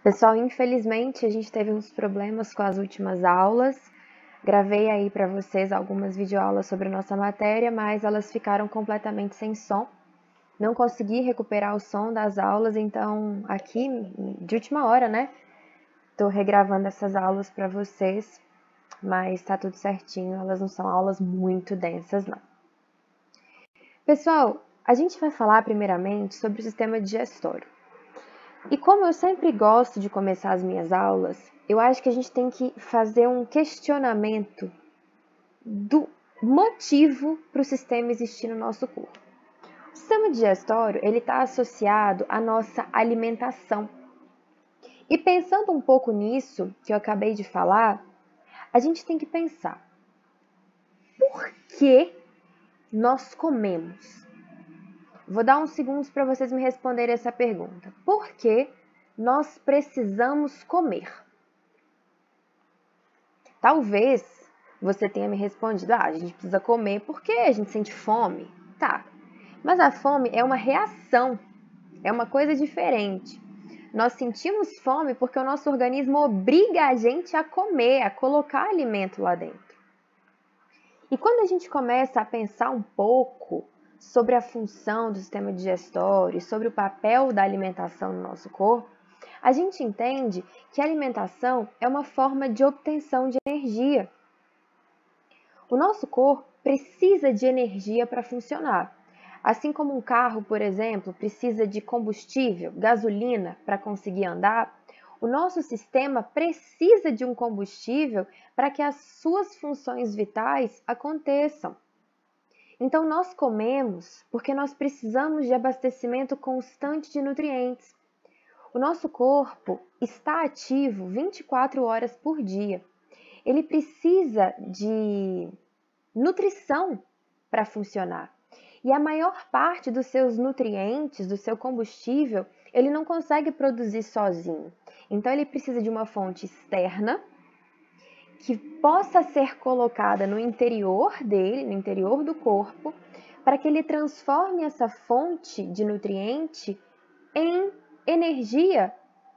Pessoal, infelizmente a gente teve uns problemas com as últimas aulas. Gravei aí para vocês algumas videoaulas sobre a nossa matéria, mas elas ficaram completamente sem som. Não consegui recuperar o som das aulas, então aqui de última hora, né? Tô regravando essas aulas para vocês, mas tá tudo certinho, elas não são aulas muito densas, não. Pessoal, a gente vai falar primeiramente sobre o sistema digestório. E como eu sempre gosto de começar as minhas aulas, eu acho que a gente tem que fazer um questionamento do motivo para o sistema existir no nosso corpo. O sistema digestório ele está associado à nossa alimentação. E pensando um pouco nisso que eu acabei de falar, a gente tem que pensar: por que nós comemos? Vou dar uns segundos para vocês me responderem essa pergunta. Por que nós precisamos comer? Talvez você tenha me respondido: a gente precisa comer porque a gente sente fome. Tá, mas a fome é uma reação, é uma coisa diferente. Nós sentimos fome porque o nosso organismo obriga a gente a comer, a colocar alimento lá dentro. E quando a gente começa a pensar um pouco sobre a função do sistema digestório, sobre o papel da alimentação no nosso corpo, a gente entende que a alimentação é uma forma de obtenção de energia. O nosso corpo precisa de energia para funcionar. Assim como um carro, por exemplo, precisa de combustível, gasolina, para conseguir andar, o nosso sistema precisa de um combustível para que as suas funções vitais aconteçam. Então, nós comemos porque nós precisamos de abastecimento constante de nutrientes. O nosso corpo está ativo 24 horas por dia. Ele precisa de nutrição para funcionar. E a maior parte dos seus nutrientes, do seu combustível, ele não consegue produzir sozinho. Então, ele precisa de uma fonte externa que possa ser colocada no interior dele, no interior do corpo, para que ele transforme essa fonte de nutriente em energia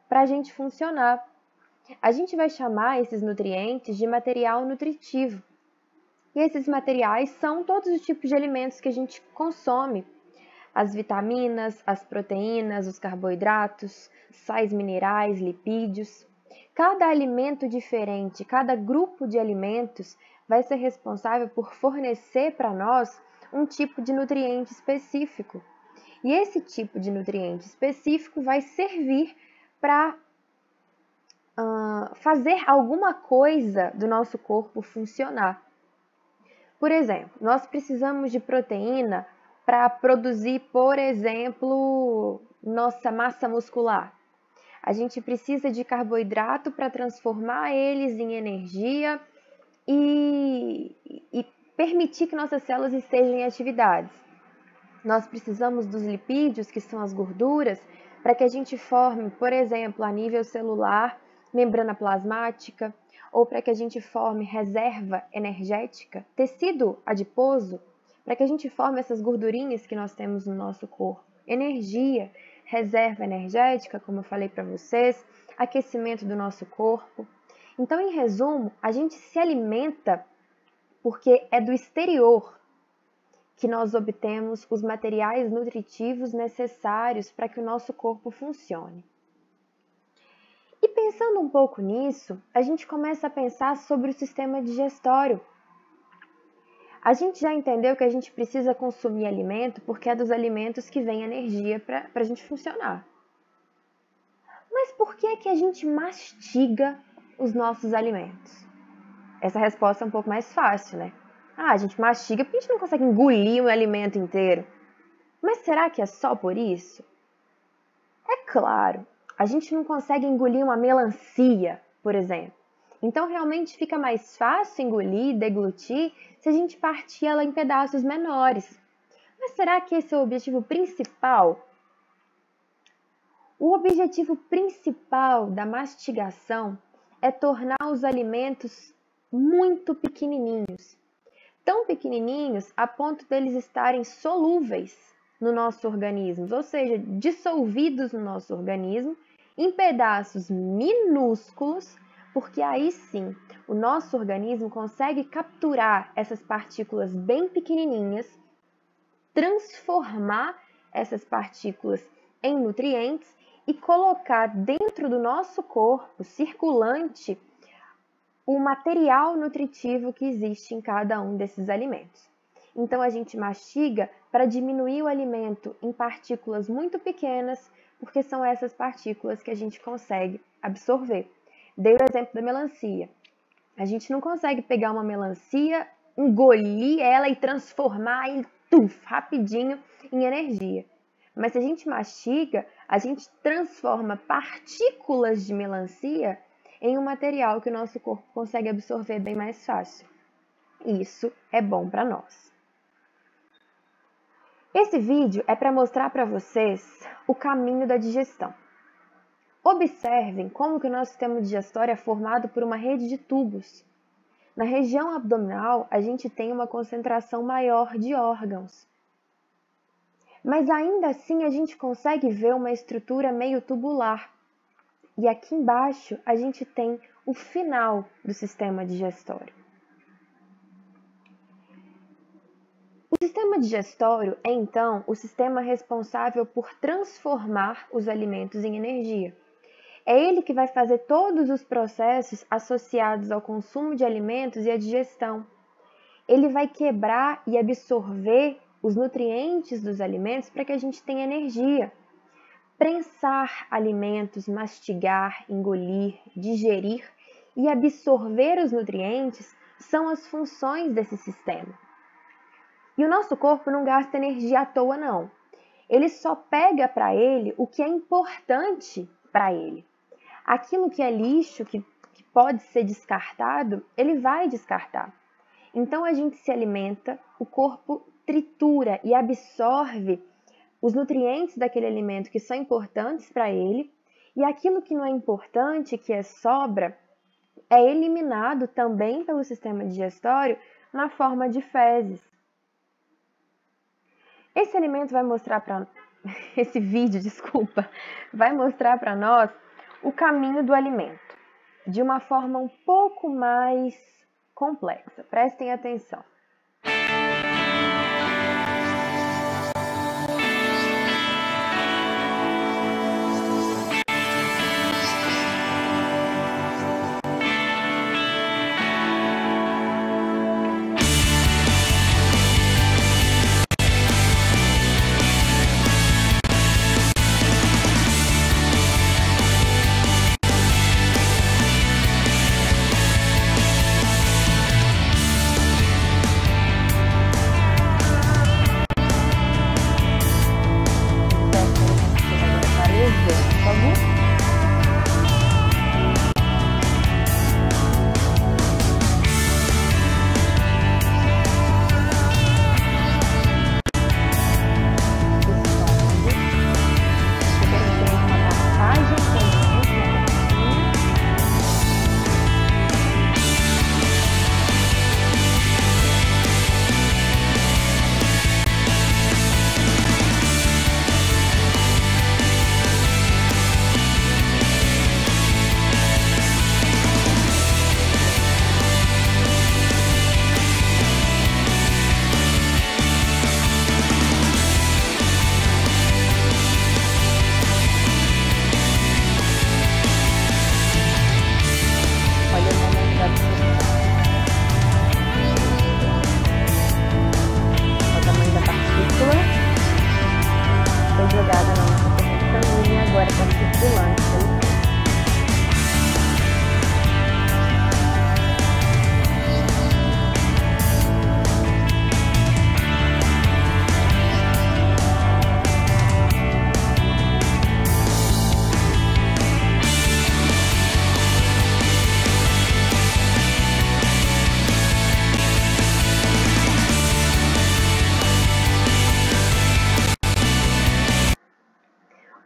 para a gente funcionar. A gente vai chamar esses nutrientes de material nutritivo. E esses materiais são todos os tipos de alimentos que a gente consome. As vitaminas, as proteínas, os carboidratos, sais minerais, lipídios. Cada alimento diferente, cada grupo de alimentos vai ser responsável por fornecer para nós um tipo de nutriente específico. E esse tipo de nutriente específico vai servir para fazer alguma coisa do nosso corpo funcionar. Por exemplo, nós precisamos de proteína para produzir, por exemplo, nossa massa muscular. A gente precisa de carboidrato para transformar eles em energia e permitir que nossas células estejam em atividades. Nós precisamos dos lipídios, que são as gorduras, para que a gente forme, por exemplo, a nível celular, membrana plasmática, ou para que a gente forme reserva energética, tecido adiposo, para que a gente forme essas gordurinhas que nós temos no nosso corpo. Energia, reserva energética, como eu falei para vocês, aquecimento do nosso corpo. Então, em resumo, a gente se alimenta porque é do exterior que nós obtemos os materiais nutritivos necessários para que o nosso corpo funcione. E pensando um pouco nisso, a gente começa a pensar sobre o sistema digestório. A gente já entendeu que a gente precisa consumir alimento porque é dos alimentos que vem energia para a gente funcionar. Mas por que é que a gente mastiga os nossos alimentos? Essa resposta é um pouco mais fácil, né? A gente mastiga porque a gente não consegue engolir um alimento inteiro. Mas será que é só por isso? É claro, a gente não consegue engolir uma melancia, por exemplo. Então, realmente fica mais fácil engolir, deglutir, se a gente partir ela em pedaços menores. Mas será que esse é o objetivo principal? O objetivo principal da mastigação é tornar os alimentos muito pequenininhos. Tão pequenininhos a ponto deles estarem solúveis no nosso organismo, ou seja, dissolvidos no nosso organismo em pedaços minúsculos, porque aí sim o nosso organismo consegue capturar essas partículas bem pequenininhas, transformar essas partículas em nutrientes e colocar dentro do nosso corpo circulante o material nutritivo que existe em cada um desses alimentos. Então a gente mastiga para diminuir o alimento em partículas muito pequenas, porque são essas partículas que a gente consegue absorver. Dei o exemplo da melancia. A gente não consegue pegar uma melancia, engolir ela e transformar rapidinho em energia. Mas se a gente mastiga, a gente transforma partículas de melancia em um material que o nosso corpo consegue absorver bem mais fácil. Isso é bom para nós. Esse vídeo é para mostrar para vocês o caminho da digestão. Observem como que o nosso sistema digestório é formado por uma rede de tubos. Na região abdominal, a gente tem uma concentração maior de órgãos. Mas ainda assim a gente consegue ver uma estrutura meio tubular. E aqui embaixo a gente tem o final do sistema digestório. O sistema digestório é então o sistema responsável por transformar os alimentos em energia. É ele que vai fazer todos os processos associados ao consumo de alimentos e à digestão. Ele vai quebrar e absorver os nutrientes dos alimentos para que a gente tenha energia. Prensar alimentos, mastigar, engolir, digerir e absorver os nutrientes são as funções desse sistema. E o nosso corpo não gasta energia à toa, não. Ele só pega para ele o que é importante para ele. Aquilo que é lixo, que pode ser descartado, ele vai descartar. Então a gente se alimenta, o corpo tritura e absorve os nutrientes daquele alimento que são importantes para ele, e aquilo que não é importante, que é sobra, é eliminado também pelo sistema digestório na forma de fezes. Esse alimento vai mostrar para esse vídeo, vai mostrar para nós o caminho do alimento de uma forma um pouco mais complexa. Prestem atenção.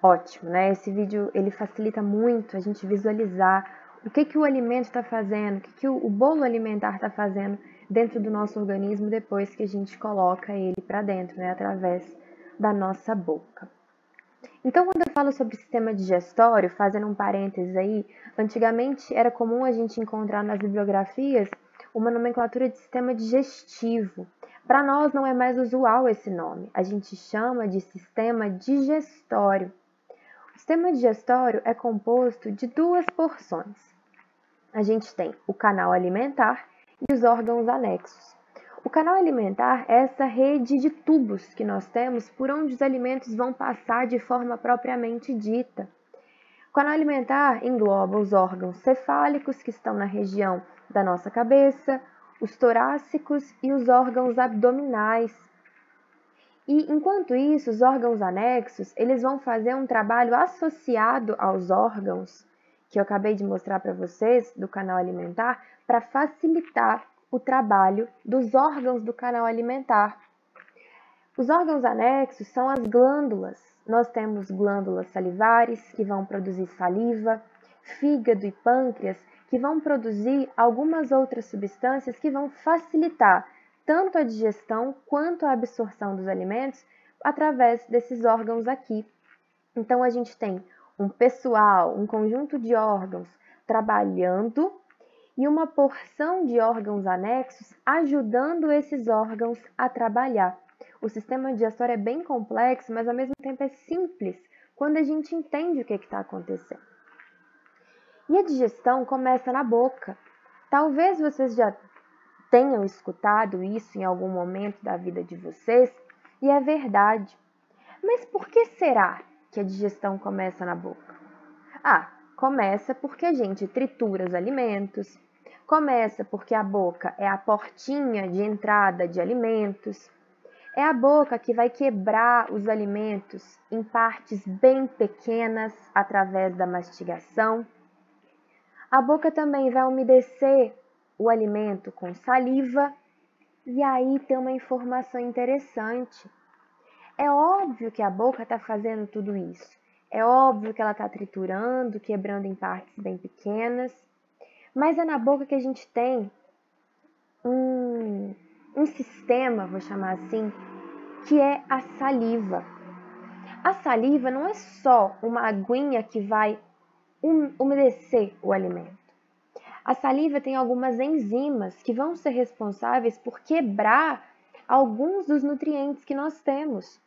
Ótimo, né? Esse vídeo ele facilita muito a gente visualizar o que o alimento está fazendo, o que o bolo alimentar está fazendo dentro do nosso organismo depois que a gente coloca ele para dentro, né? Através da nossa boca. Então, quando eu falo sobre sistema digestório, fazendo um parênteses aí, antigamente era comum a gente encontrar nas bibliografias uma nomenclatura de sistema digestivo. Para nós não é mais usual esse nome, a gente chama de sistema digestório. O sistema digestório é composto de duas porções. A gente tem o canal alimentar e os órgãos anexos. O canal alimentar é essa rede de tubos que nós temos por onde os alimentos vão passar de forma propriamente dita. O canal alimentar engloba os órgãos cefálicos, que estão na região da nossa cabeça, os torácicos e os órgãos abdominais. E, enquanto isso, os órgãos anexos, eles vão fazer um trabalho associado aos órgãos que eu acabei de mostrar para vocês do canal alimentar para facilitar o trabalho dos órgãos do canal alimentar. Os órgãos anexos são as glândulas. Nós temos glândulas salivares, que vão produzir saliva, fígado e pâncreas, que vão produzir algumas outras substâncias que vão facilitar tanto a digestão quanto a absorção dos alimentos através desses órgãos aqui. Então, a gente tem um pessoal, um conjunto de órgãos trabalhando e uma porção de órgãos anexos ajudando esses órgãos a trabalhar. O sistema digestório é bem complexo, mas ao mesmo tempo é simples quando a gente entende o que está acontecendo. E a digestão começa na boca. Talvez vocês já tenham escutado isso em algum momento da vida de vocês, e é verdade. Mas por que será que a digestão começa na boca? Começa porque a gente tritura os alimentos, começa porque a boca é a portinha de entrada de alimentos, é a boca que vai quebrar os alimentos em partes bem pequenas através da mastigação. A boca também vai umedecer o alimento com saliva, e aí tem uma informação interessante. É óbvio que a boca está fazendo tudo isso. É óbvio que ela está triturando, quebrando em partes bem pequenas. Mas é na boca que a gente tem um sistema, vou chamar assim, que é a saliva. A saliva não é só uma aguinha que vai umedecer o alimento. A saliva tem algumas enzimas que vão ser responsáveis por quebrar alguns dos nutrientes que nós temos.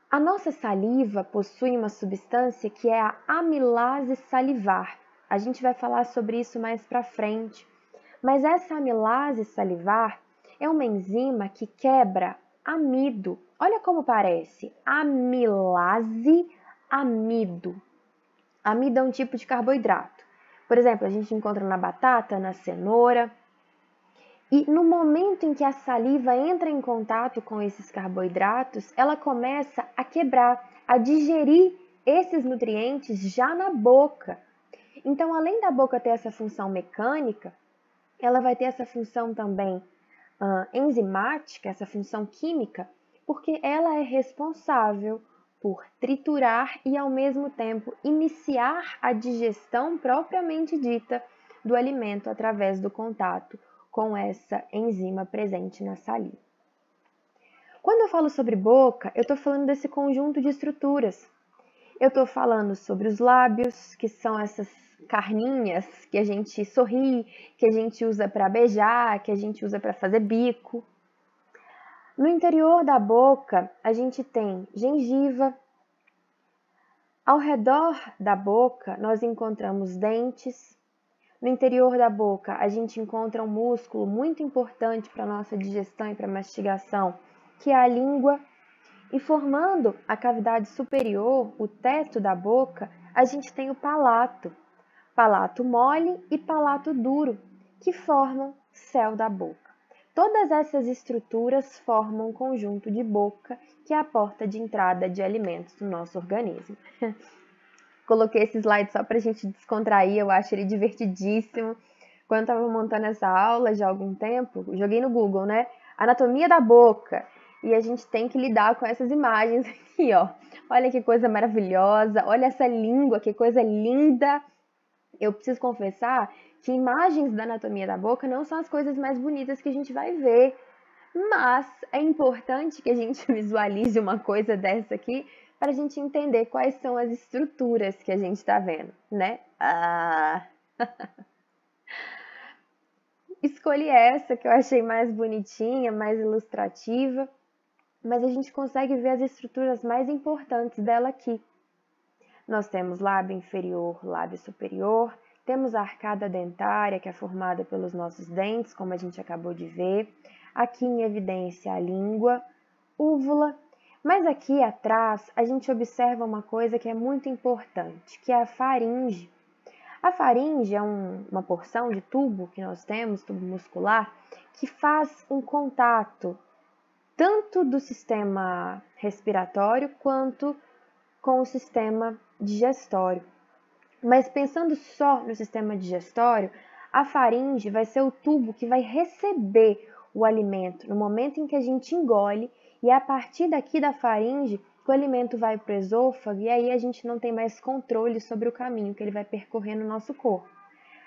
A nossa saliva possui uma substância que é a amilase salivar. A gente vai falar sobre isso mais para frente. Mas essa amilase salivar é uma enzima que quebra amido. Olha como parece. Amilase, amido. Amido é um tipo de carboidrato. Por exemplo, a gente encontra na batata, na cenoura. E no momento em que a saliva entra em contato com esses carboidratos, ela começa a quebrar, a digerir esses nutrientes já na boca. Então, além da boca ter essa função mecânica, ela vai ter essa função também enzimática, essa função química, porque ela é responsável por triturar e, ao mesmo tempo, iniciar a digestão propriamente dita do alimento através do contato com essa enzima presente na saliva. Quando eu falo sobre boca, eu estou falando desse conjunto de estruturas. Eu estou falando sobre os lábios, que são essas carninhas que a gente sorri, que a gente usa para beijar, que a gente usa para fazer bico. No interior da boca, a gente tem gengiva. Ao redor da boca, nós encontramos dentes. No interior da boca, a gente encontra um músculo muito importante para a nossa digestão e para a mastigação, que é a língua. E formando a cavidade superior, o teto da boca, a gente tem o palato mole e palato duro, que formam céu da boca. Todas essas estruturas formam um conjunto de boca, que é a porta de entrada de alimentos do nosso organismo. Coloquei esse slide só para a gente descontrair, eu acho ele divertidíssimo. Quando eu estava montando essa aula já há algum tempo, joguei no Google, né? Anatomia da boca. E a gente tem que lidar com essas imagens aqui, ó. Olha que coisa maravilhosa, olha essa língua, que coisa linda. Eu preciso confessar que imagens da anatomia da boca não são as coisas mais bonitas que a gente vai ver. Mas é importante que a gente visualize uma coisa dessa aqui para a gente entender quais são as estruturas que a gente está vendo, né? Escolhi essa que eu achei mais bonitinha, mais ilustrativa, mas a gente consegue ver as estruturas mais importantes dela aqui. Nós temos lábio inferior, lábio superior, temos a arcada dentária, que é formada pelos nossos dentes, como a gente acabou de ver. Aqui em evidência a língua, úvula. Mas aqui atrás a gente observa uma coisa que é muito importante, que é a faringe. A faringe é uma porção de tubo que nós temos, tubo muscular, que faz um contato tanto do sistema respiratório quanto com o sistema digestório. Mas pensando só no sistema digestório, a faringe vai ser o tubo que vai receber o alimento no momento em que a gente engole, e é a partir daqui da faringe que o alimento vai para o esôfago, e aí a gente não tem mais controle sobre o caminho que ele vai percorrer no nosso corpo.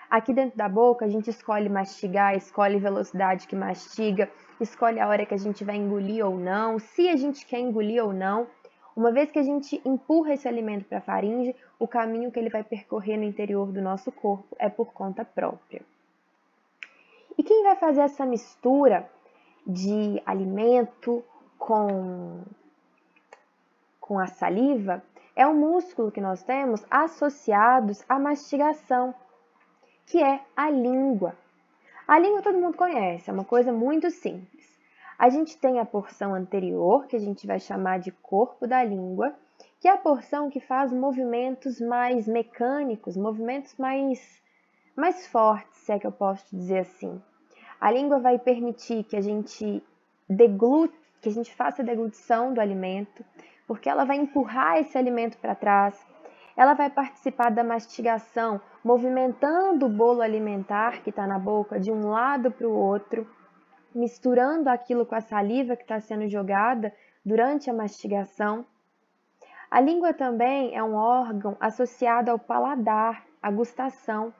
Aqui dentro da boca a gente escolhe mastigar, escolhe velocidade que mastiga, escolhe a hora que a gente vai engolir ou não, se a gente quer engolir ou não. Uma vez que a gente empurra esse alimento para a faringe, o caminho que ele vai percorrer no interior do nosso corpo é por conta própria. E quem vai fazer essa mistura de alimento com a saliva é o músculo que nós temos associados à mastigação, que é a língua. A língua todo mundo conhece, é uma coisa muito simples. A gente tem a porção anterior, que a gente vai chamar de corpo da língua, que é a porção que faz movimentos mais mecânicos, movimentos mais fortes, se é que eu posso dizer assim. A língua vai permitir que a gente faça a deglutição do alimento, porque ela vai empurrar esse alimento para trás. Ela vai participar da mastigação, movimentando o bolo alimentar que está na boca de um lado para o outro, misturando aquilo com a saliva que está sendo jogada durante a mastigação. A língua também é um órgão associado ao paladar, à gustação.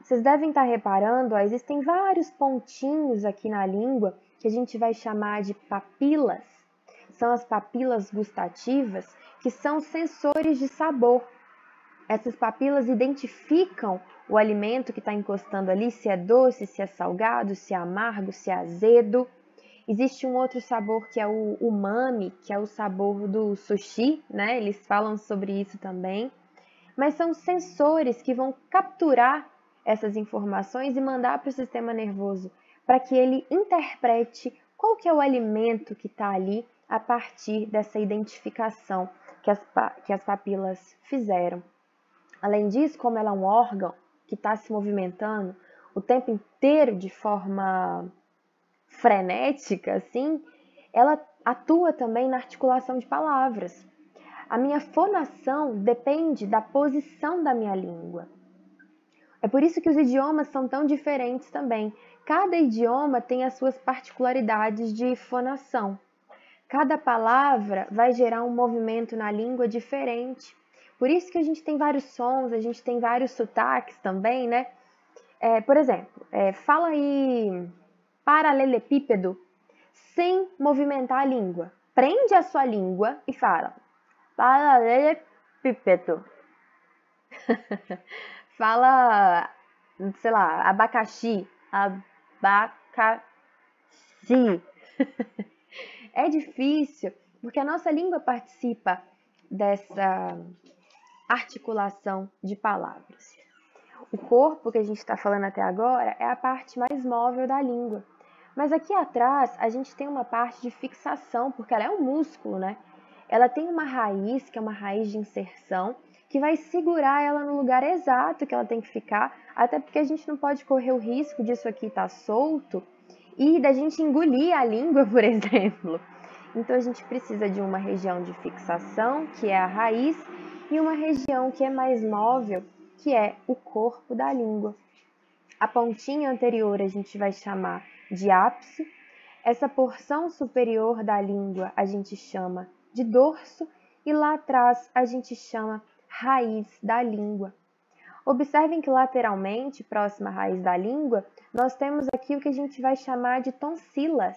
Vocês devem estar reparando, existem vários pontinhos aqui na língua que a gente vai chamar de papilas. São as papilas gustativas, que são sensores de sabor. Essas papilas identificam o alimento que está encostando ali, se é doce, se é salgado, se é amargo, se é azedo. Existe um outro sabor que é o umami, que é o sabor do sushi, né? Eles falam sobre isso também. Mas são sensores que vão capturar essas informações e mandar para o sistema nervoso, para que ele interprete qual que é o alimento que está ali a partir dessa identificação que as papilas fizeram. Além disso, como ela é um órgão que está se movimentando o tempo inteiro de forma frenética, assim, ela atua também na articulação de palavras. A minha fonação depende da posição da minha língua. É por isso que os idiomas são tão diferentes também. Cada idioma tem as suas particularidades de fonação. Cada palavra vai gerar um movimento na língua diferente. Por isso que a gente tem vários sons, a gente tem vários sotaques também, né? Por exemplo, fala aí paralelepípedo sem movimentar a língua. Prende a sua língua e fala paralelepípedo. Fala, sei lá, abacaxi. Abacaxi. É difícil, porque a nossa língua participa dessa articulação de palavras. O corpo que a gente está falando até agora é a parte mais móvel da língua. Mas aqui atrás a gente tem uma parte de fixação, porque ela é um músculo, né? Ela tem uma raiz, que é uma raiz de inserção, que vai segurar ela no lugar exato que ela tem que ficar, até porque a gente não pode correr o risco disso aqui estar solto e da gente engolir a língua, por exemplo. Então a gente precisa de uma região de fixação, que é a raiz, e uma região que é mais móvel, que é o corpo da língua. A pontinha anterior a gente vai chamar de ápice. Essa porção superior da língua a gente chama de dorso e lá atrás a gente chama raiz da língua. Observem que lateralmente, próxima à raiz da língua, nós temos aqui o que a gente vai chamar de tonsilas.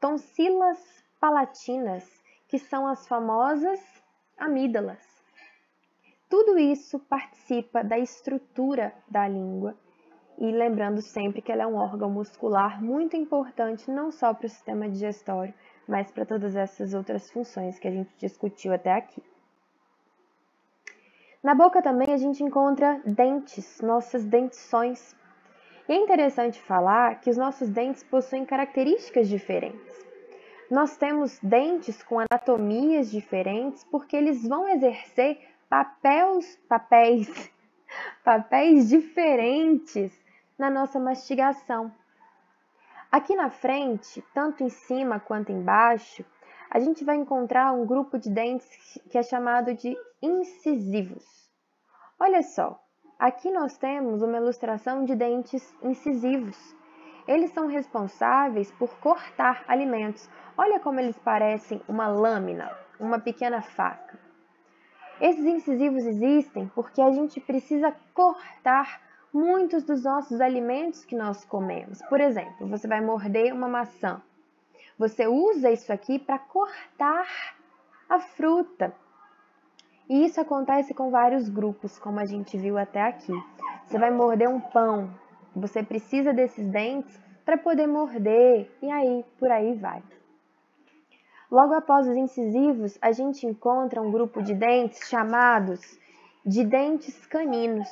tonsilas palatinas, que são as famosas amígdalas. Tudo isso participa da estrutura da língua e lembrando sempre que ela é um órgão muscular muito importante não só para o sistema digestório, mas para todas essas outras funções que a gente discutiu até aqui. Na boca também a gente encontra dentes, nossas dentições. E é interessante falar que os nossos dentes possuem características diferentes. Nós temos dentes com anatomias diferentes porque eles vão exercer papéis diferentes na nossa mastigação. Aqui na frente, tanto em cima quanto embaixo, a gente vai encontrar um grupo de dentes que é chamado de incisivos. Olha só, aqui nós temos uma ilustração de dentes incisivos. Eles são responsáveis por cortar alimentos. Olha como eles parecem uma lâmina, uma pequena faca. Esses incisivos existem porque a gente precisa cortar muitos dos nossos alimentos que nós comemos. Por exemplo, você vai morder uma maçã. Você usa isso aqui para cortar a fruta. E isso acontece com vários grupos, como a gente viu até aqui. Você vai morder um pão, você precisa desses dentes para poder morder, e aí, por aí vai. Logo após os incisivos, a gente encontra um grupo de dentes chamados de dentes caninos.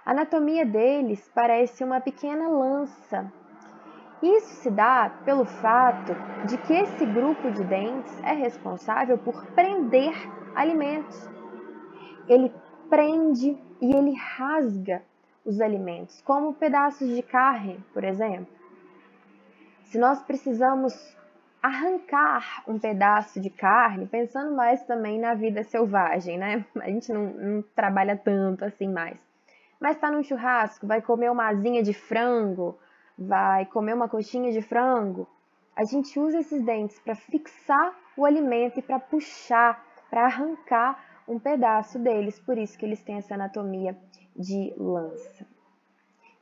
A anatomia deles parece uma pequena lança. Isso se dá pelo fato de que esse grupo de dentes é responsável por prender alimentos. Ele prende e ele rasga os alimentos, como pedaços de carne, por exemplo. Se nós precisamos arrancar um pedaço de carne, pensando mais também na vida selvagem, né? A gente não trabalha tanto assim mais. Mas está num churrasco, vai comer uma asinha de frango, vai comer uma coxinha de frango. A gente usa esses dentes para fixar o alimento e para puxar, para arrancar um pedaço deles. Por isso que eles têm essa anatomia de lança.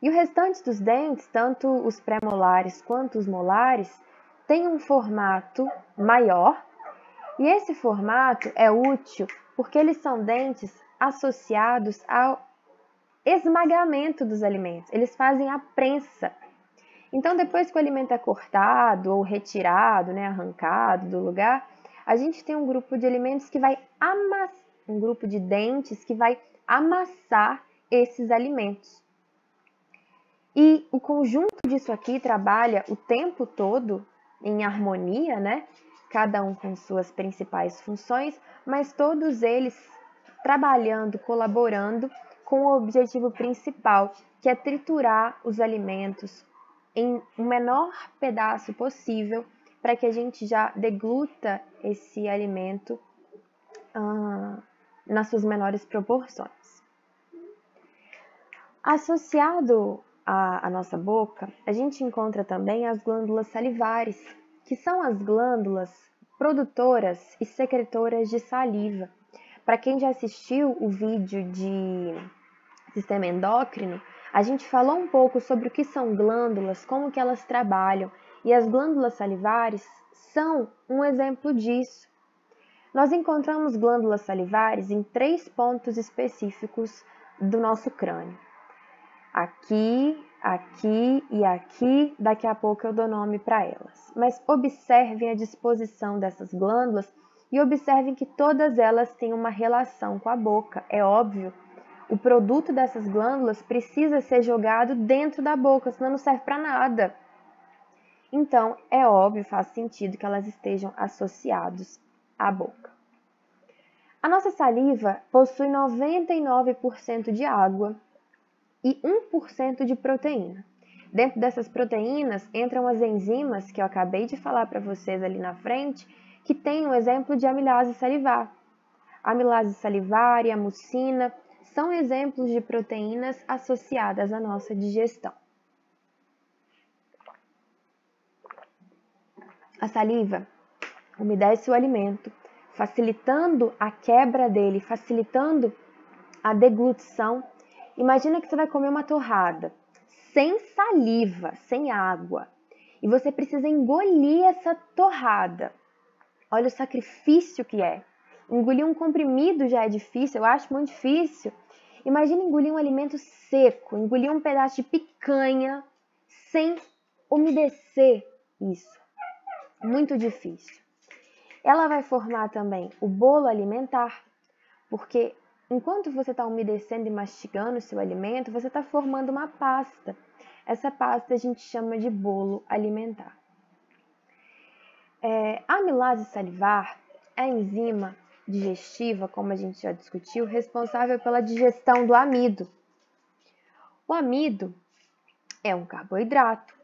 E o restante dos dentes, tanto os pré-molares quanto os molares, tem um formato maior. E esse formato é útil porque eles são dentes associados ao esmagamento dos alimentos. Eles fazem a prensa. Então, depois que o alimento é cortado ou retirado, arrancado do lugar, a gente tem um grupo de alimentos que vai um grupo de dentes que vai amassar esses alimentos. E o conjunto disso aqui trabalha o tempo todo em harmonia, Cada um com suas principais funções, mas todos eles trabalhando, colaborando com o objetivo principal, que é triturar os alimentos em o menor pedaço possível, para que a gente já degluta esse alimento nas suas menores proporções. Associado à nossa boca, a gente encontra também as glândulas salivares, que são as glândulas produtoras e secretoras de saliva. Para quem já assistiu o vídeo de sistema endócrino, a gente falou um pouco sobre o que são glândulas, como que elas trabalham, e as glândulas salivares são um exemplo disso. Nós encontramos glândulas salivares em 3 pontos específicos do nosso crânio. Aqui, aqui e aqui, daqui a pouco eu dou nome para elas. Mas observem a disposição dessas glândulas e observem que todas elas têm uma relação com a boca. É óbvio, o produto dessas glândulas precisa ser jogado dentro da boca, senão não serve para nada. Então, é óbvio, faz sentido que elas estejam associadas à boca. A nossa saliva possui 99% de água e 1% de proteína. Dentro dessas proteínas entram as enzimas que eu acabei de falar para vocês ali na frente, que tem um exemplo de amilase salivar. A amilase salivar e a mucina são exemplos de proteínas associadas à nossa digestão. A saliva umedece o alimento, facilitando a quebra dele, facilitando a deglutição. Imagina que você vai comer uma torrada sem saliva, sem água. E você precisa engolir essa torrada. Olha o sacrifício que é. Engolir um comprimido já é difícil, eu acho muito difícil. Imagina engolir um alimento seco, engolir um pedaço de picanha sem umedecer isso. Muito difícil. Ela vai formar também o bolo alimentar, porque enquanto você está umedecendo e mastigando o seu alimento, você está formando uma pasta. Essa pasta a gente chama de bolo alimentar. A amilase salivar é a enzima digestiva, como a gente já discutiu, responsável pela digestão do amido. O amido é um carboidrato,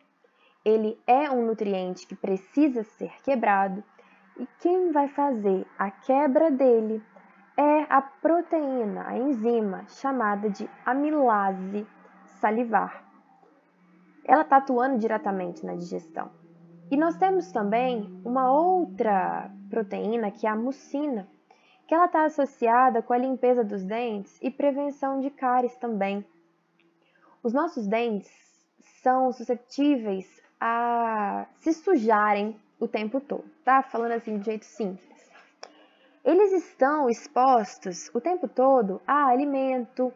ele é um nutriente que precisa ser quebrado e quem vai fazer a quebra dele é a proteína, a enzima chamada de amilase salivar. Ela está atuando diretamente na digestão. E nós temos também uma outra proteína que é a mucina, que ela está associada com a limpeza dos dentes e prevenção de cáries também. Os nossos dentes são suscetíveis a se sujarem o tempo todo, tá? Falando assim de jeito simples. Eles estão expostos o tempo todo a alimento,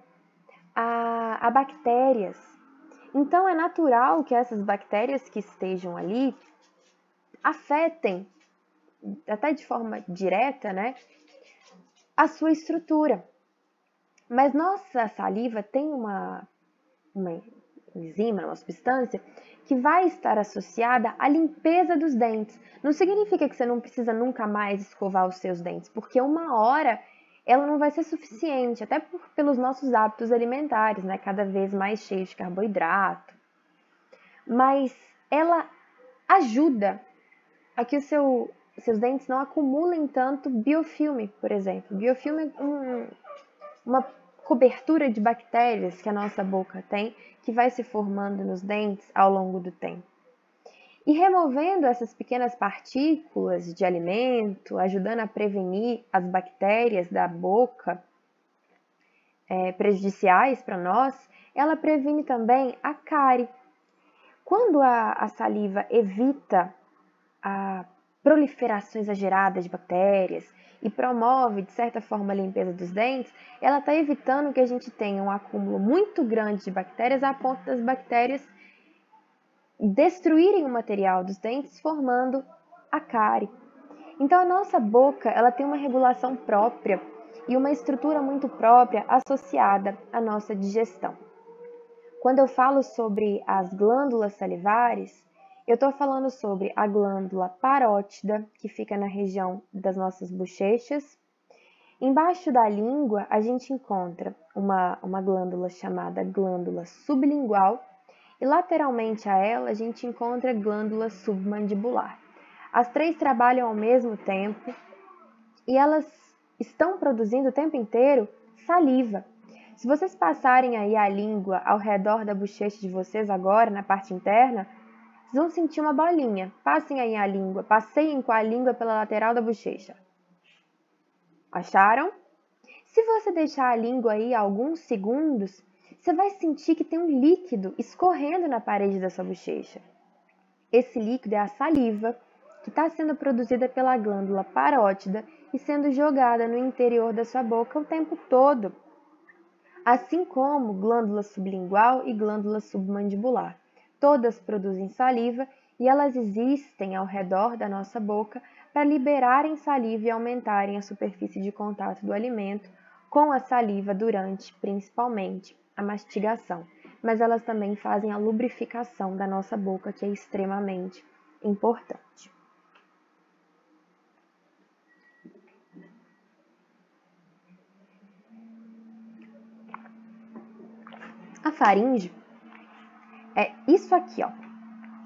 a bactérias. Então é natural que essas bactérias que estejam ali afetem, até de forma direta, né, a sua estrutura. Mas nossa saliva tem uma enzima, uma substância que vai estar associada à limpeza dos dentes. Não significa que você não precisa nunca mais escovar os seus dentes, porque uma hora ela não vai ser suficiente, até pelos nossos hábitos alimentares, né? Cada vez mais cheios de carboidrato. Mas ela ajuda a que seus dentes não acumulem tanto biofilme, por exemplo. Biofilme é uma cobertura de bactérias que a nossa boca tem, que vai se formando nos dentes ao longo do tempo. E removendo essas pequenas partículas de alimento, ajudando a prevenir as bactérias da boca prejudiciais para nós, ela previne também a cárie. Quando a saliva evita a proliferação exagerada de bactérias e promove, de certa forma, a limpeza dos dentes, ela está evitando que a gente tenha um acúmulo muito grande de bactérias a ponto das bactérias destruírem o material dos dentes, formando a cárie. Então, a nossa boca ela tem uma regulação própria e uma estrutura muito própria associada à nossa digestão. Quando eu falo sobre as glândulas salivares, eu estou falando sobre a glândula parótida, que fica na região das nossas bochechas. Embaixo da língua, a gente encontra uma glândula chamada glândula sublingual e lateralmente a ela, a gente encontra a glândula submandibular. As três trabalham ao mesmo tempo e elas estão produzindo o tempo inteiro saliva. Se vocês passarem aí a língua ao redor da bochecha de vocês agora, na parte interna, vocês vão sentir uma bolinha. Passem aí a língua, passeiem com a língua pela lateral da bochecha. Acharam? Se você deixar a língua aí alguns segundos, você vai sentir que tem um líquido escorrendo na parede da sua bochecha. Esse líquido é a saliva, que está sendo produzida pela glândula parótida e sendo jogada no interior da sua boca o tempo todo. Assim como glândula sublingual e glândula submandibular. Todas produzem saliva e elas existem ao redor da nossa boca para liberarem saliva e aumentarem a superfície de contato do alimento com a saliva durante, principalmente, a mastigação. Mas elas também fazem a lubrificação da nossa boca, que é extremamente importante. A faringe é isso aqui, ó.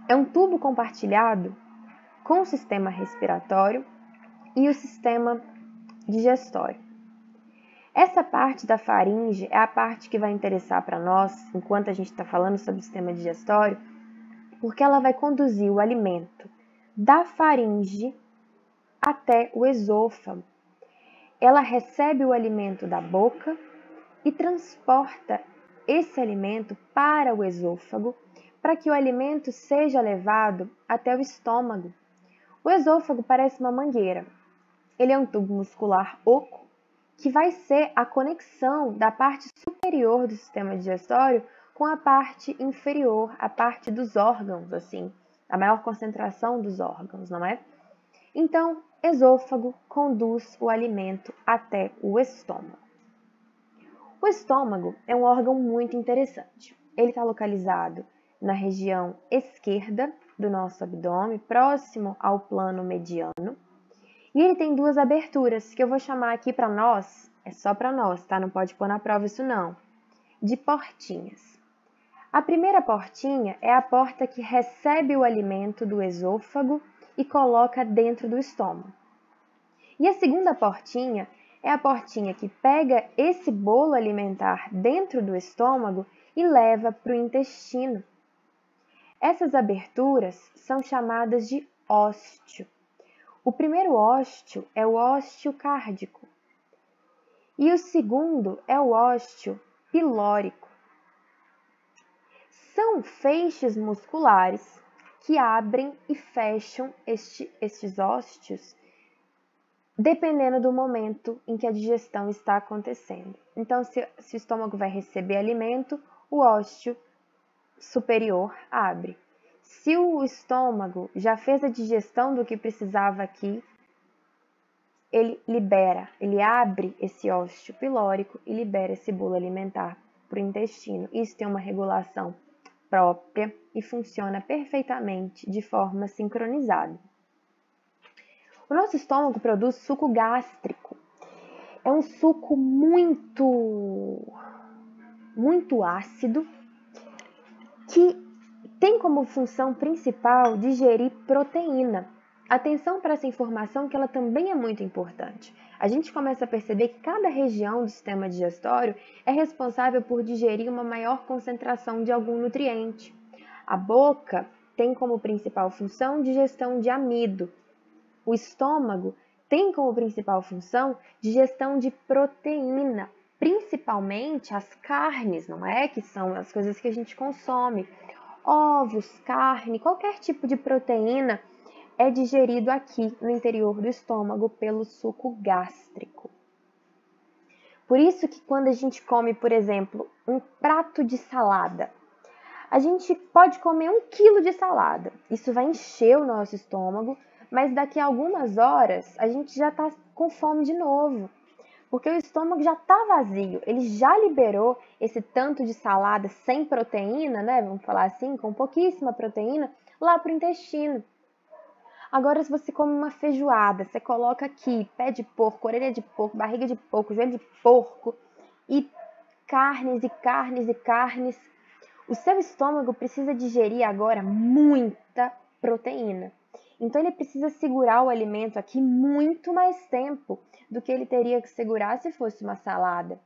É um tubo compartilhado com o sistema respiratório e o sistema digestório. Essa parte da faringe é a parte que vai interessar para nós, enquanto a gente está falando sobre o sistema digestório, porque ela vai conduzir o alimento da faringe até o esôfago. Ela recebe o alimento da boca e transporta esse alimento para o esôfago para que o alimento seja levado até o estômago. O esôfago parece uma mangueira. Ele é um tubo muscular oco que vai ser a conexão da parte superior do sistema digestório com a parte inferior, a parte dos órgãos, assim, a maior concentração dos órgãos, não é? Então, esôfago conduz o alimento até o estômago. O estômago é um órgão muito interessante. Ele está localizado na região esquerda do nosso abdômen, próximo ao plano mediano. E ele tem duas aberturas, que eu vou chamar aqui para nós, é só para nós, tá? Não pode pôr na prova isso não, de portinhas. A primeira portinha é a porta que recebe o alimento do esôfago e coloca dentro do estômago. E a segunda portinha é a portinha que pega esse bolo alimentar dentro do estômago e leva para o intestino. Essas aberturas são chamadas de ósteo. O primeiro ósteo é o ósteo cárdico e o segundo é o ósteo pilórico. São feixes musculares que abrem e fecham estes ósteos dependendo do momento em que a digestão está acontecendo. Então, se o estômago vai receber alimento, o ósteo superior abre. Se o estômago já fez a digestão do que precisava aqui, ele abre esse ósteo pilórico e libera esse bolo alimentar para o intestino. Isso tem uma regulação própria e funciona perfeitamente de forma sincronizada. O nosso estômago produz suco gástrico. É um suco muito ácido que tem como função principal digerir proteína. Atenção para essa informação que ela também é muito importante. A gente começa a perceber que cada região do sistema digestório é responsável por digerir uma maior concentração de algum nutriente. A boca tem como principal função digestão de amido. O estômago tem como principal função digestão de proteína, principalmente as carnes, não é? Que são as coisas que a gente consome. Ovos, carne, qualquer tipo de proteína é digerido aqui no interior do estômago pelo suco gástrico. Por isso que quando a gente come, por exemplo, um prato de salada, a gente pode comer 1 quilo de salada. Isso vai encher o nosso estômago, mas daqui a algumas horas a gente já está com fome de novo, porque o estômago já está vazio, ele já liberou esse tanto de salada sem proteína, né? Vamos falar assim, com pouquíssima proteína, lá para o intestino. Agora, se você come uma feijoada, você coloca aqui pé de porco, orelha de porco, barriga de porco, joelho de porco e carnes e carnes e carnes, o seu estômago precisa digerir agora muita proteína. Então, ele precisa segurar o alimento aqui muito mais tempo do que ele teria que segurar se fosse uma salada.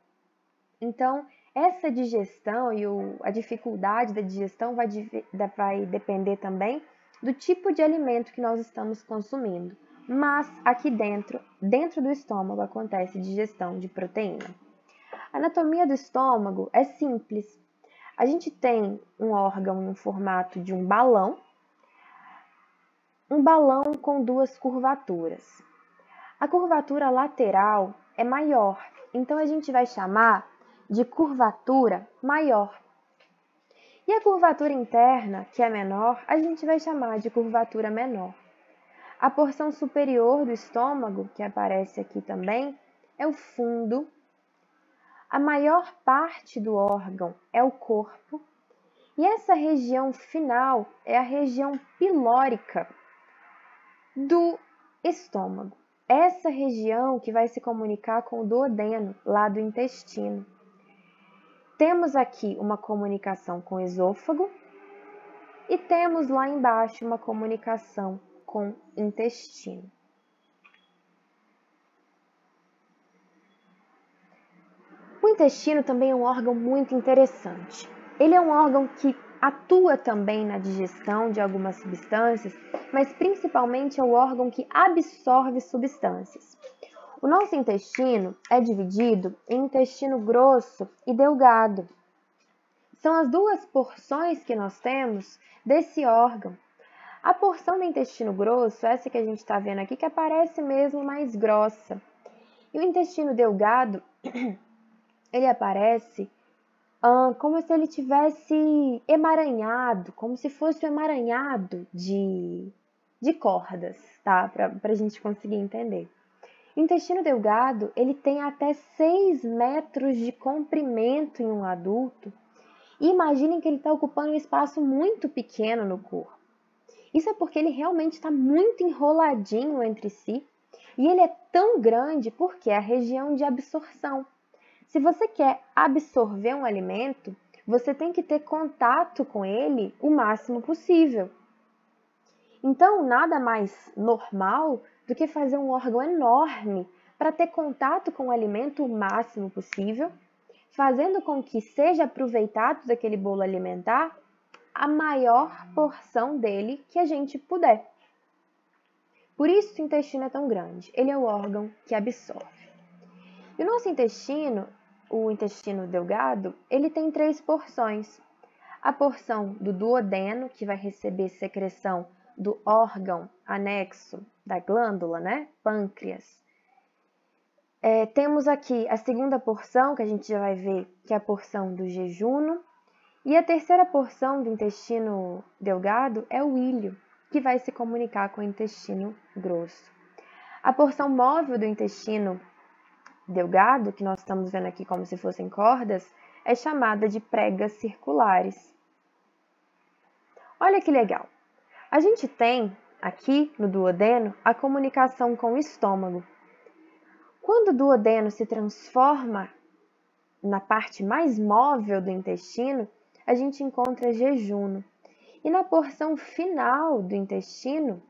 Então, essa digestão e a dificuldade da digestão vai depender também do tipo de alimento que nós estamos consumindo. Mas aqui dentro do estômago, acontece digestão de proteína. A anatomia do estômago é simples. A gente tem um órgão no formato de um balão com duas curvaturas. A curvatura lateral é maior, então a gente vai chamar de curvatura maior. E a curvatura interna, que é menor, a gente vai chamar de curvatura menor. A porção superior do estômago, que aparece aqui também, é o fundo. A maior parte do órgão é o corpo. E essa região final é a região pilórica do estômago. Essa região que vai se comunicar com o duodeno, lá do intestino. Temos aqui uma comunicação com o esôfago e temos lá embaixo uma comunicação com o intestino. O intestino também é um órgão muito interessante. Ele é um órgão que atua também na digestão de algumas substâncias, mas principalmente é o órgão que absorve substâncias. O nosso intestino é dividido em intestino grosso e delgado. São as duas porções que nós temos desse órgão. A porção do intestino grosso, essa que a gente está vendo aqui, que aparece mesmo mais grossa. E o intestino delgado, ele aparece como se ele tivesse emaranhado, como se fosse um emaranhado de cordas, tá? Para a gente conseguir entender. O intestino delgado, ele tem até 6 metros de comprimento em um adulto. E imaginem que ele está ocupando um espaço muito pequeno no corpo. Isso é porque ele realmente está muito enroladinho entre si. E ele é tão grande porque é a região de absorção. Se você quer absorver um alimento, você tem que ter contato com ele o máximo possível. Então, nada mais normal do que fazer um órgão enorme para ter contato com o alimento o máximo possível, fazendo com que seja aproveitado daquele bolo alimentar a maior porção dele que a gente puder. Por isso o intestino é tão grande, ele é o órgão que absorve. E o nosso intestino, o intestino delgado, ele tem 3 porções. A porção do duodeno, que vai receber secreção do órgão anexo da glândula, né? Pâncreas. Temos aqui a segunda porção, que a gente já vai ver, que é a porção do jejuno. E a terceira porção do intestino delgado é o íleo, que vai se comunicar com o intestino grosso. A porção móvel do intestino delgado, que nós estamos vendo aqui como se fossem cordas, é chamada de pregas circulares. Olha que legal! A gente tem aqui no duodeno a comunicação com o estômago. Quando o duodeno se transforma na parte mais móvel do intestino, a gente encontra jejuno. E na porção final do intestino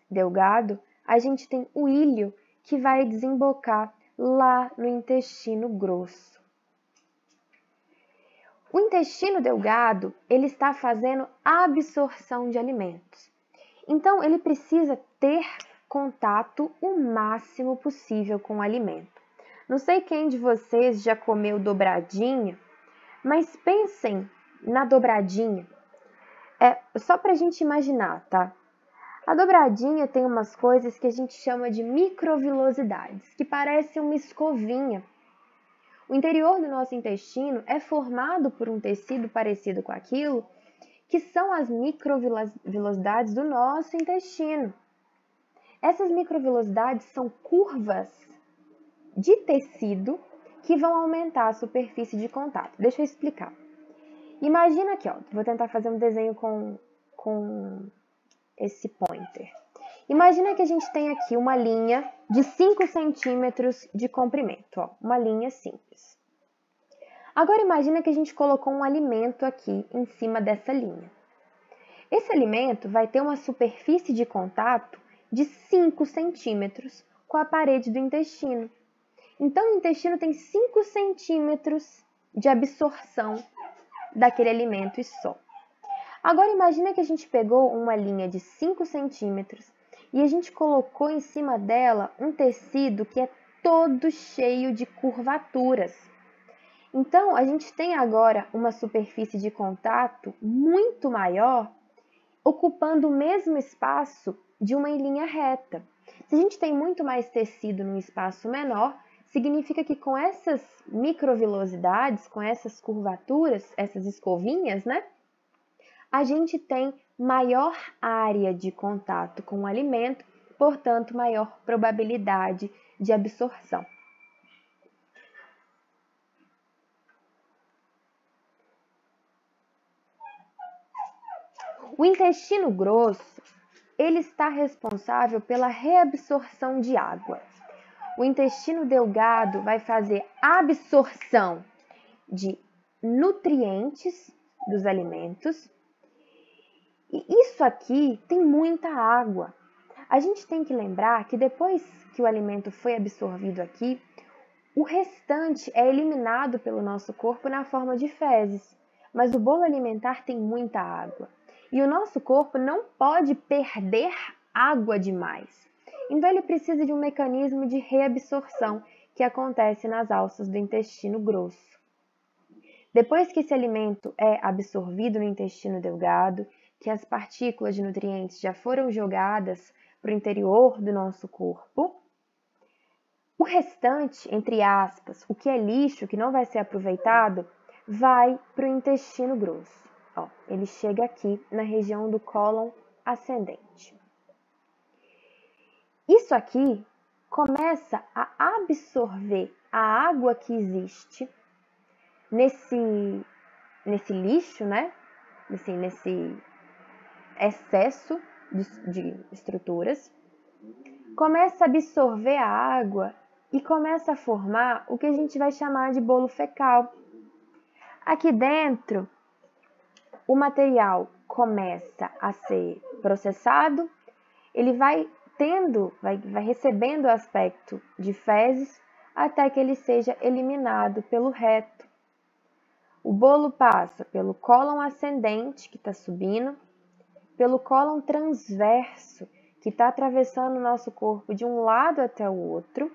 delgado, a gente tem o íleo, que vai desembocar lá no intestino grosso. O intestino delgado, ele está fazendo absorção de alimentos. Então, ele precisa ter contato o máximo possível com o alimento. Não sei quem de vocês já comeu dobradinha, mas pensem na dobradinha. Só para a gente imaginar, tá? A dobradinha tem umas coisas que a gente chama de microvilosidades, que parecem uma escovinha. O interior do nosso intestino é formado por um tecido parecido com aquilo, que são as microvilosidades do nosso intestino. Essas microvilosidades são curvas de tecido que vão aumentar a superfície de contato. Deixa eu explicar. Imagina aqui, ó, vou tentar fazer um desenho com esse pointer. Imagina que a gente tem aqui uma linha de 5 centímetros de comprimento, ó, uma linha simples. Agora imagina que a gente colocou um alimento aqui em cima dessa linha. Esse alimento vai ter uma superfície de contato de 5 centímetros com a parede do intestino. Então o intestino tem 5 centímetros de absorção daquele alimento e só. Agora imagina que a gente pegou uma linha de 5 centímetros e a gente colocou em cima dela um tecido que é todo cheio de curvaturas. Então a gente tem agora uma superfície de contato muito maior, ocupando o mesmo espaço de uma linha reta. Se a gente tem muito mais tecido num espaço menor, significa que com essas microvilosidades, com essas curvaturas, essas escovinhas, né? A gente tem maior área de contato com o alimento, portanto, maior probabilidade de absorção. O intestino grosso, ele está responsável pela reabsorção de água. O intestino delgado vai fazer absorção de nutrientes dos alimentos. E isso aqui tem muita água. A gente tem que lembrar que depois que o alimento foi absorvido aqui, o restante é eliminado pelo nosso corpo na forma de fezes. Mas o bolo alimentar tem muita água. E o nosso corpo não pode perder água demais. Então ele precisa de um mecanismo de reabsorção que acontece nas alças do intestino grosso. Depois que esse alimento é absorvido no intestino delgado, que as partículas de nutrientes já foram jogadas para o interior do nosso corpo, o restante, entre aspas, o que é lixo, que não vai ser aproveitado, vai para o intestino grosso. Ó, ele chega aqui na região do cólon ascendente. Isso aqui começa a absorver a água que existe nesse lixo, né? Nesse excesso de estruturas, começa a absorver a água e começa a formar o que a gente vai chamar de bolo fecal. Aqui dentro, o material começa a ser processado, ele vai recebendo o aspecto de fezes até que ele seja eliminado pelo reto. O bolo passa pelo cólon ascendente, que está subindo, pelo cólon transverso, que está atravessando o nosso corpo de um lado até o outro.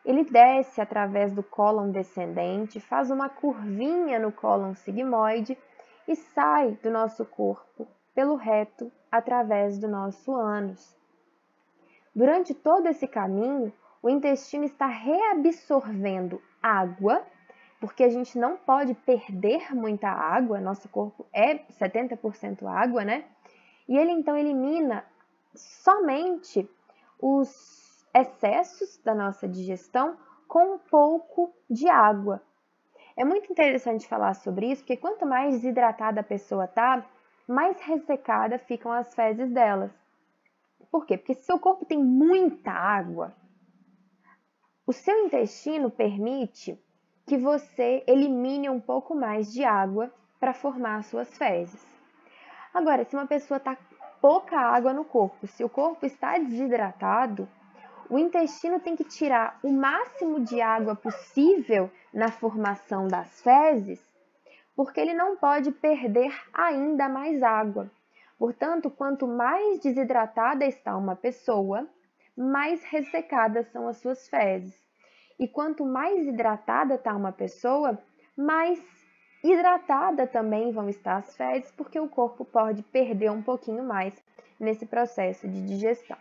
Ele desce através do cólon descendente, faz uma curvinha no cólon sigmoide e sai do nosso corpo pelo reto através do nosso ânus. Durante todo esse caminho, o intestino está reabsorvendo água, porque a gente não pode perder muita água, nosso corpo é 70% água, né? E ele então elimina somente os excessos da nossa digestão com um pouco de água. É muito interessante falar sobre isso, porque quanto mais desidratada a pessoa tá, mais ressecada ficam as fezes delas. Por quê? Porque se seu corpo tem muita água, o seu intestino permite que você elimine um pouco mais de água para formar suas fezes. Agora, se uma pessoa está com pouca água no corpo, se o corpo está desidratado, o intestino tem que tirar o máximo de água possível na formação das fezes, porque ele não pode perder ainda mais água. Portanto, quanto mais desidratada está uma pessoa, mais ressecadas são as suas fezes. E quanto mais hidratada está uma pessoa, mais hidratada também vão estar as fezes, porque o corpo pode perder um pouquinho mais nesse processo de digestão.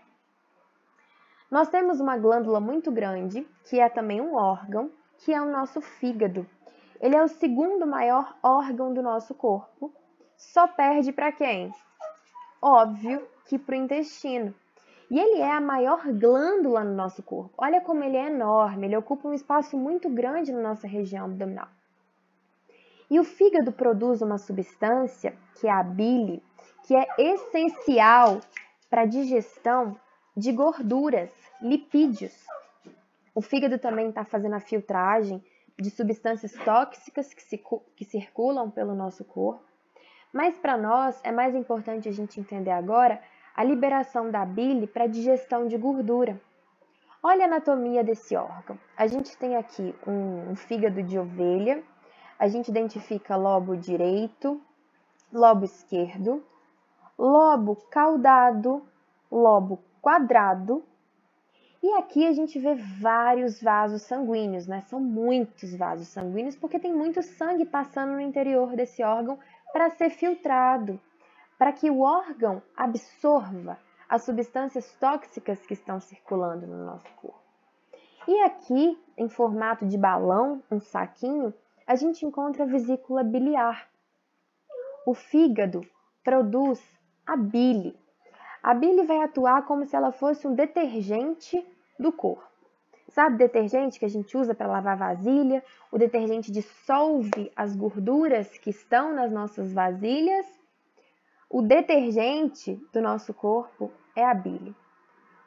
Nós temos uma glândula muito grande, que é também um órgão, que é o nosso fígado. Ele é o segundo maior órgão do nosso corpo, só perde para quem? Óbvio que para o intestino. E ele é a maior glândula no nosso corpo. Olha como ele é enorme, ele ocupa um espaço muito grande na nossa região abdominal. E o fígado produz uma substância, que é a bile, que é essencial para a digestão de gorduras, lipídios. O fígado também está fazendo a filtragem de substâncias tóxicas que circulam pelo nosso corpo. Mas para nós é mais importante a gente entender agora a liberação da bile para a digestão de gordura. Olha a anatomia desse órgão. A gente tem aqui um fígado de ovelha, a gente identifica lobo direito, lobo esquerdo, lobo caudado, lobo quadrado. E aqui a gente vê vários vasos sanguíneos, né? São muitos vasos sanguíneos porque tem muito sangue passando no interior desse órgão para ser filtrado, para que o órgão absorva as substâncias tóxicas que estão circulando no nosso corpo. E aqui, em formato de balão, um saquinho, a gente encontra a vesícula biliar. O fígado produz a bile. A bile vai atuar como se ela fosse um detergente do corpo. Sabe o detergente que a gente usa para lavar vasilha? O detergente dissolve as gorduras que estão nas nossas vasilhas. O detergente do nosso corpo é a bile.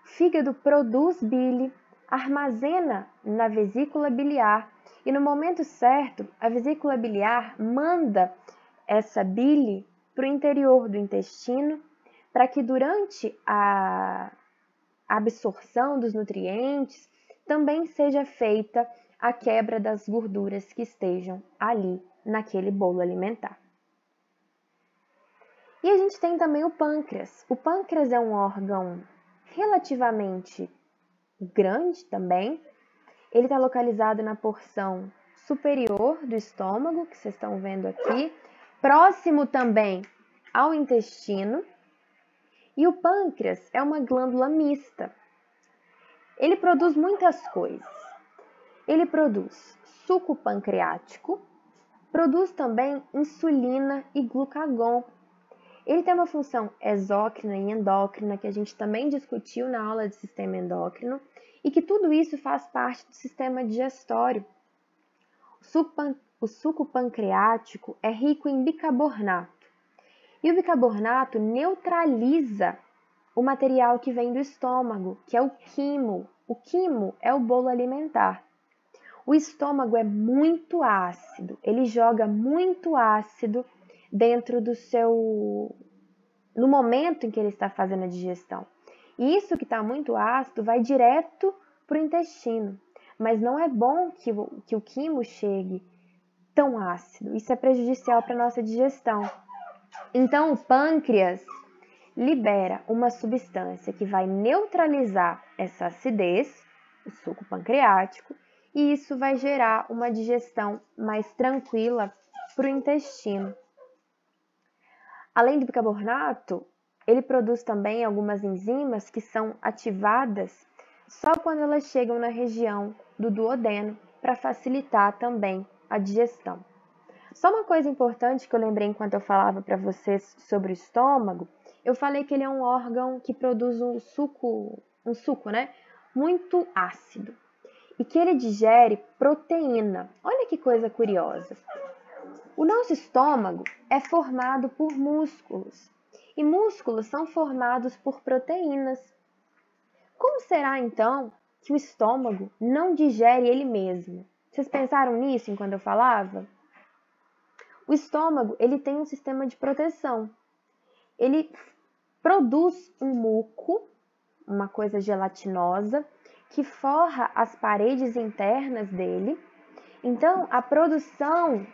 O fígado produz bile, armazena na vesícula biliar e no momento certo, a vesícula biliar manda essa bile para o interior do intestino para que durante a absorção dos nutrientes também seja feita a quebra das gorduras que estejam ali naquele bolo alimentar. E a gente tem também o pâncreas. O pâncreas é um órgão relativamente grande também. Ele está localizado na porção superior do estômago, que vocês estão vendo aqui, próximo também ao intestino. E o pâncreas é uma glândula mista. Ele produz muitas coisas. Ele produz suco pancreático, produz também insulina e glucagon. Ele tem uma função exócrina e endócrina, que a gente também discutiu na aula de sistema endócrino, e que tudo isso faz parte do sistema digestório. O suco pancreático é rico em bicarbonato, e o bicarbonato neutraliza o material que vem do estômago, que é o quimo. O quimo é o bolo alimentar. O estômago é muito ácido, ele joga muito ácido dentro do no momento em que ele está fazendo a digestão. E isso que está muito ácido vai direto para o intestino, mas não é bom que o quimo chegue tão ácido, isso é prejudicial para a nossa digestão. Então o pâncreas libera uma substância que vai neutralizar essa acidez, o suco pancreático, e isso vai gerar uma digestão mais tranquila para o intestino. Além do bicarbonato, ele produz também algumas enzimas que são ativadas só quando elas chegam na região do duodeno, para facilitar também a digestão. Só uma coisa importante que eu lembrei enquanto eu falava para vocês sobre o estômago, eu falei que ele é um órgão que produz um suco, né, muito ácido, e que ele digere proteína. Olha que coisa curiosa. O nosso estômago é formado por músculos, e músculos são formados por proteínas. Como será, então, que o estômago não digere ele mesmo? Vocês pensaram nisso enquanto eu falava? O estômago, ele tem um sistema de proteção. Ele produz um muco, uma coisa gelatinosa, que forra as paredes internas dele. Então, a produção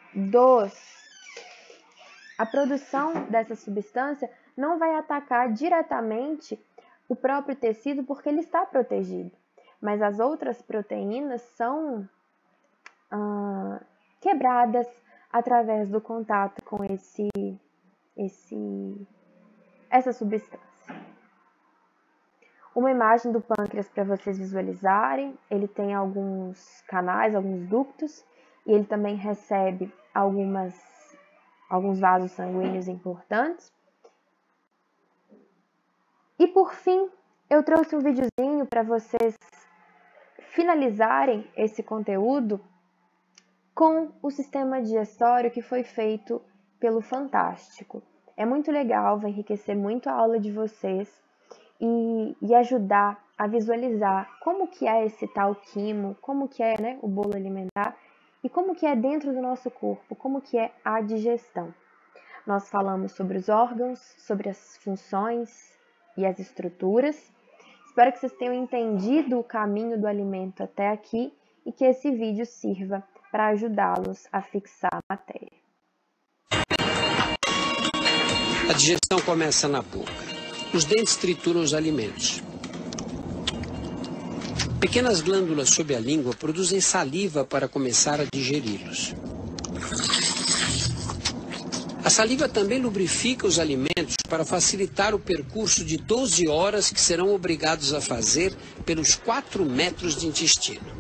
dessa substância não vai atacar diretamente o próprio tecido porque ele está protegido. Mas as outras proteínas são quebradas através do contato com essa substância. Uma imagem do pâncreas para vocês visualizarem. Ele tem alguns canais, alguns ductos, e ele também recebe alguns vasos sanguíneos importantes. E por fim, eu trouxe um videozinho para vocês finalizarem esse conteúdo com o sistema digestório que foi feito pelo Fantástico. É muito legal, vai enriquecer muito a aula de vocês e ajudar a visualizar como que é esse tal quimo, como que é, né, o bolo alimentar e como que é dentro do nosso corpo, como que é a digestão. Nós falamos sobre os órgãos, sobre as funções e as estruturas. Espero que vocês tenham entendido o caminho do alimento até aqui e que esse vídeo sirva para ajudá-los a fixar a matéria. A digestão começa na boca. Os dentes trituram os alimentos. Pequenas glândulas sob a língua produzem saliva para começar a digeri-los. A saliva também lubrifica os alimentos para facilitar o percurso de 12 horas que serão obrigados a fazer pelos 4 metros de intestino.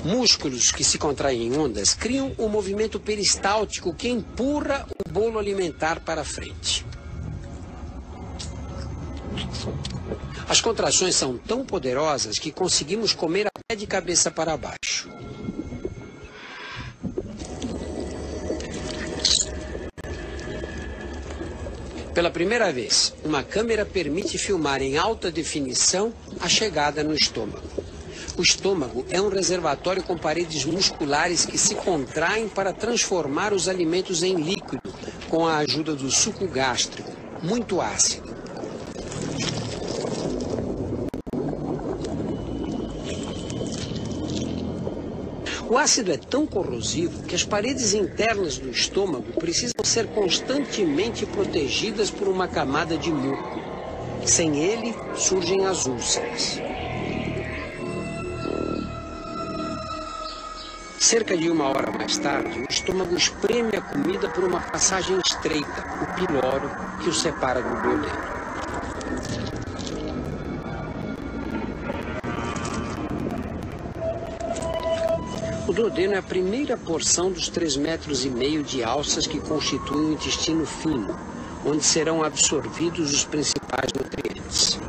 Músculos que se contraem em ondas criam um movimento peristáltico que empurra o bolo alimentar para frente. As contrações são tão poderosas que conseguimos comer até de cabeça para baixo. Pela primeira vez, uma câmera permite filmar em alta definição a chegada no estômago. O estômago é um reservatório com paredes musculares que se contraem para transformar os alimentos em líquido, com a ajuda do suco gástrico, muito ácido. O ácido é tão corrosivo que as paredes internas do estômago precisam ser constantemente protegidas por uma camada de muco. Sem ele, surgem as úlceras. Cerca de 1 hora mais tarde, o estômago espreme a comida por uma passagem estreita, o piloro, que o separa do duodeno. O duodeno é a primeira porção dos 3,5 metros de alças que constituem o intestino fino, onde serão absorvidos os principais nutrientes.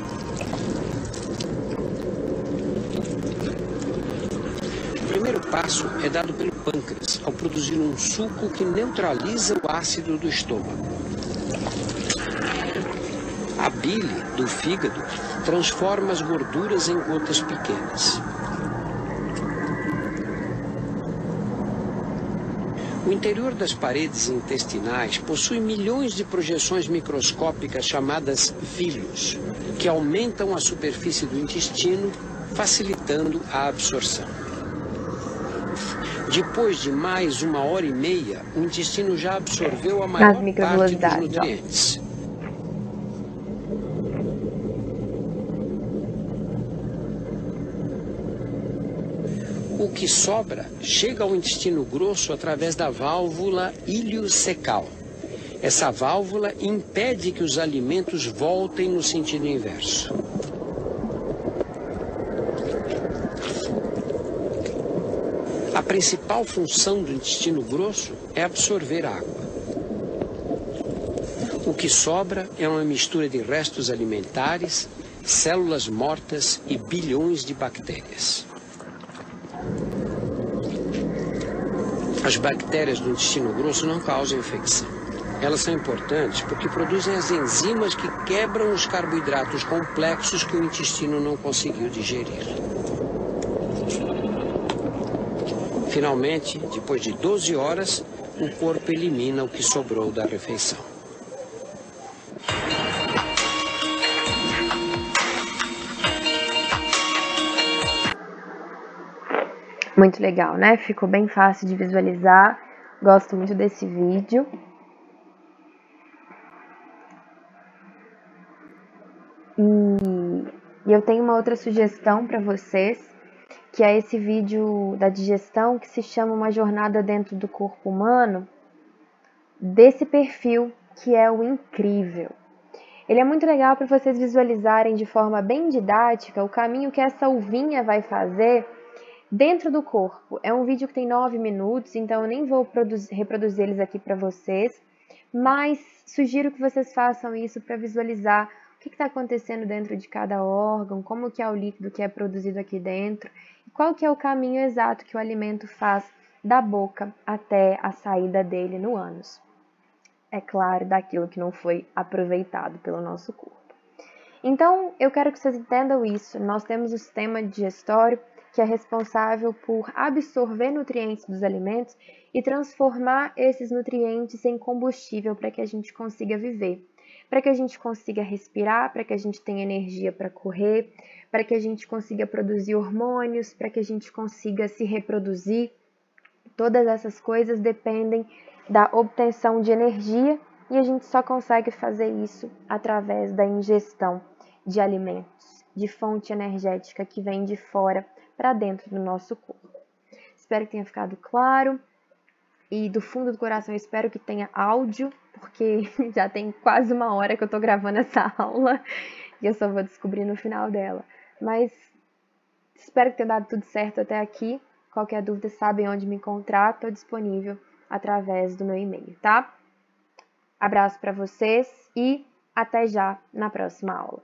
O primeiro passo é dado pelo pâncreas, ao produzir um suco que neutraliza o ácido do estômago. A bile do fígado transforma as gorduras em gotas pequenas. O interior das paredes intestinais possui milhões de projeções microscópicas chamadas vilhos, que aumentam a superfície do intestino, facilitando a absorção. Depois de mais 1 hora e meia, o intestino já absorveu a maior parte dos nutrientes. O que sobra chega ao intestino grosso através da válvula iliocecal. Essa válvula impede que os alimentos voltem no sentido inverso. A principal função do intestino grosso é absorver água. O que sobra é uma mistura de restos alimentares, células mortas e bilhões de bactérias. As bactérias do intestino grosso não causam infecção. Elas são importantes porque produzem as enzimas que quebram os carboidratos complexos que o intestino não conseguiu digerir. Finalmente, depois de 12 horas, o corpo elimina o que sobrou da refeição. Muito legal, né? Ficou bem fácil de visualizar. Gosto muito desse vídeo. E eu tenho uma outra sugestão para vocês, que é esse vídeo da digestão, que se chama Uma Jornada Dentro do Corpo Humano, desse perfil, que é o Incrível. Ele é muito legal para vocês visualizarem de forma bem didática o caminho que essa uvinha vai fazer dentro do corpo. É um vídeo que tem 9 minutos, então eu nem vou reproduzir eles aqui para vocês, mas sugiro que vocês façam isso para visualizar o que está acontecendo dentro de cada órgão, como que é o líquido que é produzido aqui dentro, e qual que é o caminho exato que o alimento faz da boca até a saída dele no ânus. É claro, daquilo que não foi aproveitado pelo nosso corpo. Então, eu quero que vocês entendam isso. Nós temos o sistema digestório, que é responsável por absorver nutrientes dos alimentos e transformar esses nutrientes em combustível para que a gente consiga viver, para que a gente consiga respirar, para que a gente tenha energia para correr, para que a gente consiga produzir hormônios, para que a gente consiga se reproduzir. Todas essas coisas dependem da obtenção de energia e a gente só consegue fazer isso através da ingestão de alimentos, de fonte energética que vem de fora para dentro do nosso corpo. Espero que tenha ficado claro e do fundo do coração eu espero que tenha áudio, porque já tem quase 1 hora que eu tô gravando essa aula e eu só vou descobrir no final dela. Mas espero que tenha dado tudo certo até aqui. Qualquer dúvida, sabem onde me encontrar, estou disponível através do meu e-mail, tá? Abraço para vocês e até já na próxima aula.